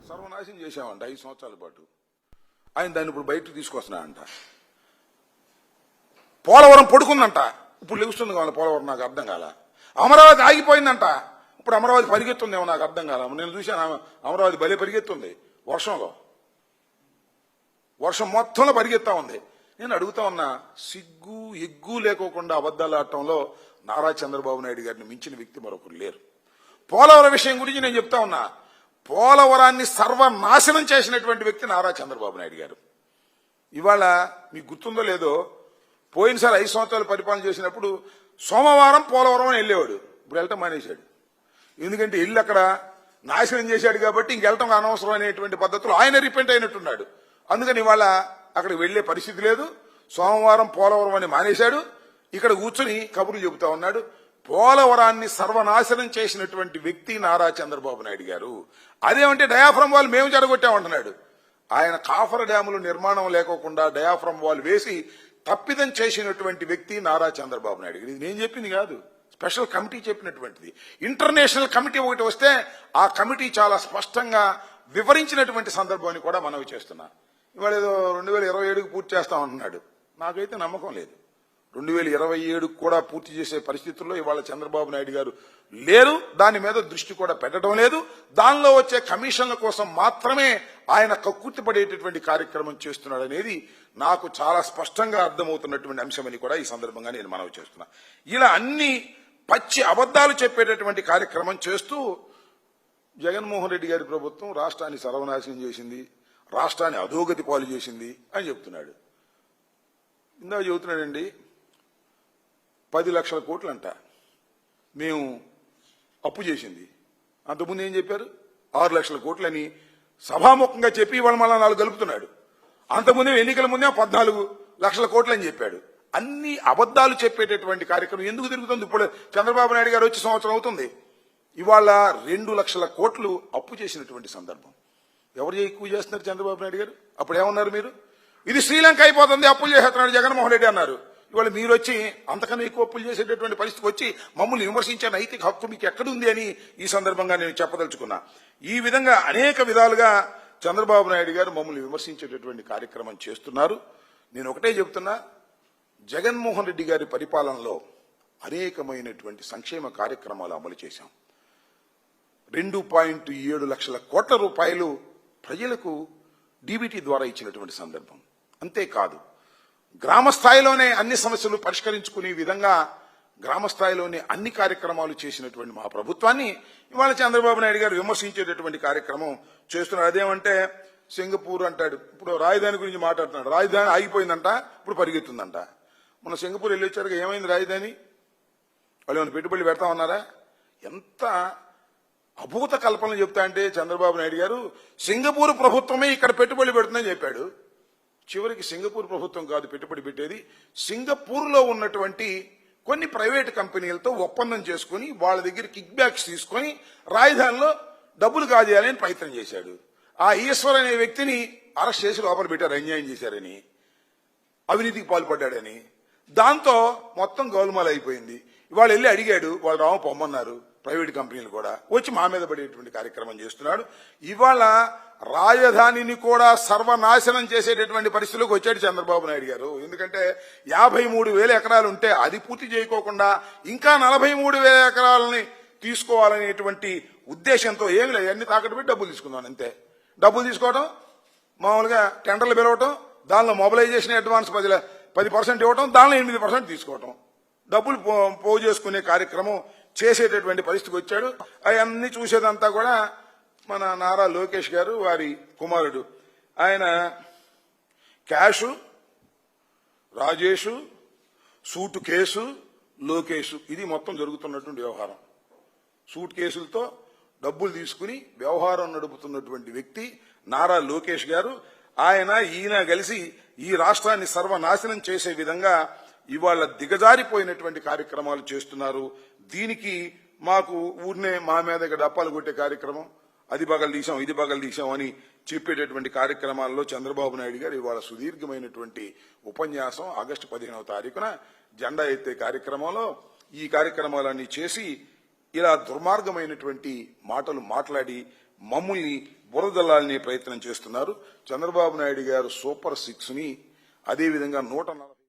సర్వనాశనం చేశామంట 5 సంవత్సరాల పాటు. ఆయన దాన్ని ఇప్పుడు బయటకు తీసుకొస్తున్నాడంట. పోలవరం పడుకుందంట, ఇప్పుడు లెగుస్తుంది కావాలి పోలవరం. నాకు అర్థం కాల. అమరావతి ఆగిపోయిందంట, ఇప్పుడు అమరావతి పరిగెత్తుందేమో నాకు అర్థం కాల. నేను చూశాను అమరావతి భలే పరిగెత్తుంది వర్షంలో, వర్షం మొత్తంలో పరిగెత్తా ఉంది. నేను అడుగుతా ఉన్నా, సిగ్గు ఎగ్గు లేకోకుండా అబద్దాలు ఆడటంలో నారా చంద్రబాబు నాయుడు గారిని మించిన వ్యక్తి మరొకరు లేరు. పోలవరం విషయం గురించి నేను చెప్తా ఉన్నా, పోలవరాన్ని సర్వనాశనం చేసినటువంటి వ్యక్తి నారా చంద్రబాబు నాయుడు గారు. ఇవాళ మీకు గుర్తుందో లేదో, పోయినసారి 5 సంవత్సరాలు పరిపాలన చేసినప్పుడు సోమవారం పోలవరం అని వెళ్ళేవాడు. ఇప్పుడు వెళ్ళటం మానేశాడు. ఎందుకంటే ఇల్లు అక్కడ నాశనం చేశాడు కాబట్టి ఇంకెళ్ళటం అనవసరం అనేటువంటి పద్ధతిలో ఆయన రిపెంట్ అయినట్టున్నాడు. అందుకని ఇవాళ అక్కడికి వెళ్లే పరిస్థితి లేదు. సోమవారం పోలవరం అని మానేశాడు. ఇక్కడ కూర్చుని కబుర్లు చెబుతా ఉన్నాడు. పోలవరాన్ని సర్వనాశనం చేసినటువంటి వ్యక్తి నారా చంద్రబాబు నాయుడు గారు. అదేమంటే డయాఫ్రమ్ వాల్ మేము జరగొట్టామంటున్నాడు. ఆయన కాఫర్ డ్యాములు నిర్మాణం లేకోకుండా డయాఫ్రమ్ వాల్ వేసి తప్పిదం చేసినటువంటి వ్యక్తి నారా చంద్రబాబు నాయుడు గారు. ఇది నేను చెప్పింది కాదు, స్పెషల్ కమిటీ చెప్పినటువంటిది. ఇంటర్నేషనల్ కమిటీ ఒకటి వస్తే ఆ కమిటీ చాలా స్పష్టంగా వివరించినటువంటి సందర్భాన్ని కూడా మనవి చేస్తున్నా. ఇవాళ ఏదో 2027కు పూర్తి చేస్తామంటున్నాడు. నాకైతే నమ్మకం లేదు. 2027కు కూడా పూర్తి చేసే పరిస్థితుల్లో ఇవాళ చంద్రబాబు నాయుడు గారు లేరు. దాని మీద దృష్టి కూడా పెట్టడం లేదు. దానిలో వచ్చే కమిషన్ల కోసం మాత్రమే ఆయన కక్కుర్తి పడేటటువంటి కార్యక్రమం చేస్తున్నాడు అనేది నాకు చాలా స్పష్టంగా అర్థమవుతున్నటువంటి అంశమని కూడా ఈ సందర్భంగా నేను మనవి చేస్తున్నా. ఇలా అన్ని పచ్చి అబద్దాలు చెప్పేటటువంటి కార్యక్రమం చేస్తూ జగన్మోహన్ రెడ్డి గారి ప్రభుత్వం రాష్ట్రాన్ని సర్వనాశనం చేసింది, రాష్ట్రాన్ని అధోగతి పాలు చేసింది అని చెప్తున్నాడు. ఇందాక చెబుతున్నాడండి, 10 లక్షల కోట్లు అంట మేము అప్పు చేసింది. అంతకుముందు ఏం చెప్పారు? 6 లక్షల కోట్లని సభాముఖంగా చెప్పి ఇవాళ మళ్ళా 4 కలుపుతున్నాడు. అంతకుముందే ఎన్నికల ముందే 14 లక్షల కోట్లు అని చెప్పాడు. అన్ని అబద్దాలు చెప్పేటటువంటి కార్యక్రమం ఎందుకు తిరుగుతుంది? ఇప్పుడు చంద్రబాబు నాయుడు గారు వచ్చి సంవత్సరం అవుతుంది. ఇవాళ 2 లక్షల కోట్లు అప్పు చేసినటువంటి సందర్భం. ఎవరు ఎక్కువ చేస్తున్నారు? చంద్రబాబు నాయుడు గారు. అప్పుడు ఏమన్నారు మీరు? ఇది శ్రీలంక అయిపోతుంది, అప్పులు చేస్తున్నాడు జగన్మోహన్ రెడ్డి అన్నారు. ఇవాళ మీరు వచ్చి అంతకన్నా ఎక్కువ అప్పులు చేసేటటువంటి పరిస్థితికి వచ్చి మమ్మల్ని విమర్శించే నైతిక హక్కు మీకు ఎక్కడుంది అని ఈ సందర్భంగా నేను చెప్పదలుచుకున్నా. ఈ విధంగా అనేక విధాలుగా చంద్రబాబు నాయుడు గారు మమ్మల్ని విమర్శించేటటువంటి కార్యక్రమం చేస్తున్నారు. నేను ఒకటే చెబుతున్నా, జగన్మోహన్ రెడ్డి గారి పరిపాలనలో అనేకమైనటువంటి సంక్షేమ కార్యక్రమాలు అమలు చేశాం. 2.7 లక్షల కోట్ల రూపాయలు ప్రజలకు డీబీటీ ద్వారా ఇచ్చినటువంటి సందర్భం. అంతేకాదు, గ్రామ స్థాయిలోనే అన్ని సమస్యలు పరిష్కరించుకునే విధంగా గ్రామ స్థాయిలోనే అన్ని కార్యక్రమాలు చేసినటువంటి మా ప్రభుత్వాన్ని ఇవాళ చంద్రబాబు నాయుడు గారు విమర్శించేటటువంటి కార్యక్రమం చేస్తున్నారు. అదేమంటే సింగపూర్ అంటాడు. ఇప్పుడు రాజధాని గురించి మాట్లాడుతున్నాడు. రాజధాని ఆగిపోయిందంట, ఇప్పుడు పరిగెత్తుందంట. మన సింగపూర్ వెళ్ళి వచ్చారు, ఏమైంది రాజధాని? వాళ్ళు ఏమైనా పెట్టుబడులు పెడతా ఉన్నారా? ఎంత అభూత కల్పనలు చెప్తా అంటే చంద్రబాబు నాయుడు గారు సింగపూర్ ప్రభుత్వమే ఇక్కడ పెట్టుబడి పెడుతుందని చెప్పాడు. చివరికి సింగపూర్ ప్రభుత్వం కాదు పెట్టుబడి పెట్టేది, సింగపూర్లో ఉన్నటువంటి కొన్ని ప్రైవేటు కంపెనీలతో ఒప్పందం చేసుకుని వాళ్ళ దగ్గర కిక్ బ్యాక్స్ తీసుకుని రాజధానిలో డబ్బులు కాజేయాలని ప్రయత్నం చేశాడు. ఆ ఈశ్వర్ అనే వ్యక్తిని అరెస్ట్ చేసి లోపల పెట్టారు, అన్యాయం చేశారని, అవినీతికి పాల్పడ్డాడని. దాంతో మొత్తం గోల్మాల్ అయిపోయింది. ఇవాళ వెళ్ళి అడిగాడు, వాళ్ళు రామ పొమ్మన్నారు ప్రైవేట్ కంపెనీలు కూడా, వచ్చి మా మీద పడేటువంటి కార్యక్రమం చేస్తున్నాడు. ఇవాళ రాజధానిని కూడా సర్వనాశనం చేసేటటువంటి పరిస్థితిలోకి వచ్చాడు చంద్రబాబు నాయుడు గారు. ఎందుకంటే 53,000 ఎకరాలు ఉంటే అది పూర్తి చేయకోకుండా ఇంకా 43,000 ఎకరాలని తీసుకోవాలనేటువంటి ఉద్దేశంతో ఏమి లేదు, అన్ని తాకట్టు పెట్టి డబ్బులు తీసుకుందాం అంతే. డబ్బులు తీసుకోవడం, మామూలుగా టెండర్లు పిలవటం, దానిలో మొబిలైజేషన్ అడ్వాన్స్ 10% ఇవ్వటం, దానిలో 8% తీసుకోవటం, డబ్బులు పోగు చేసుకునే కార్యక్రమం చేసేటటువంటి పరిస్థితికి వచ్చాడు. అవన్నీ చూసేదంతా కూడా మన నారా లోకేష్ గారు, వారి కుమారుడు. ఆయన క్యాషు, రాజేషు, సూటు కేసు, లోకేషు, ఇది మొత్తం జరుగుతున్నటువంటి వ్యవహారం. సూట్ కేసులతో డబ్బులు తీసుకుని వ్యవహారం నడుపుతున్నటువంటి వ్యక్తి నారా లోకేష్ గారు. ఈయన కలిసి ఈ రాష్ట్రాన్ని సర్వనాశనం చేసే విధంగా ఇవాళ దిగజారిపోయినటువంటి కార్యక్రమాలు చేస్తున్నారు. దీనికి మాకు ఊరినే మా మీద ఇక్కడ అప్పాలు కొట్టే కార్యక్రమం, అది బగలు తీసాం ఇది బగలు తీసాం అని చెప్పేటటువంటి కార్యక్రమాల్లో చంద్రబాబు నాయుడు గారు ఇవాళ సుదీర్ఘమైనటువంటి ఉపన్యాసం ఆగస్టు 15వ తారీఖున జెండా ఎత్తే కార్యక్రమంలో ఈ కార్యక్రమాలన్నీ చేసి ఇలా దుర్మార్గమైనటువంటి మాటలు మాట్లాడి మమ్మల్ని బురదల్లాలనే ప్రయత్నం చేస్తున్నారు. చంద్రబాబు నాయుడు గారు సూపర్ 6 ని అదేవిధంగా 140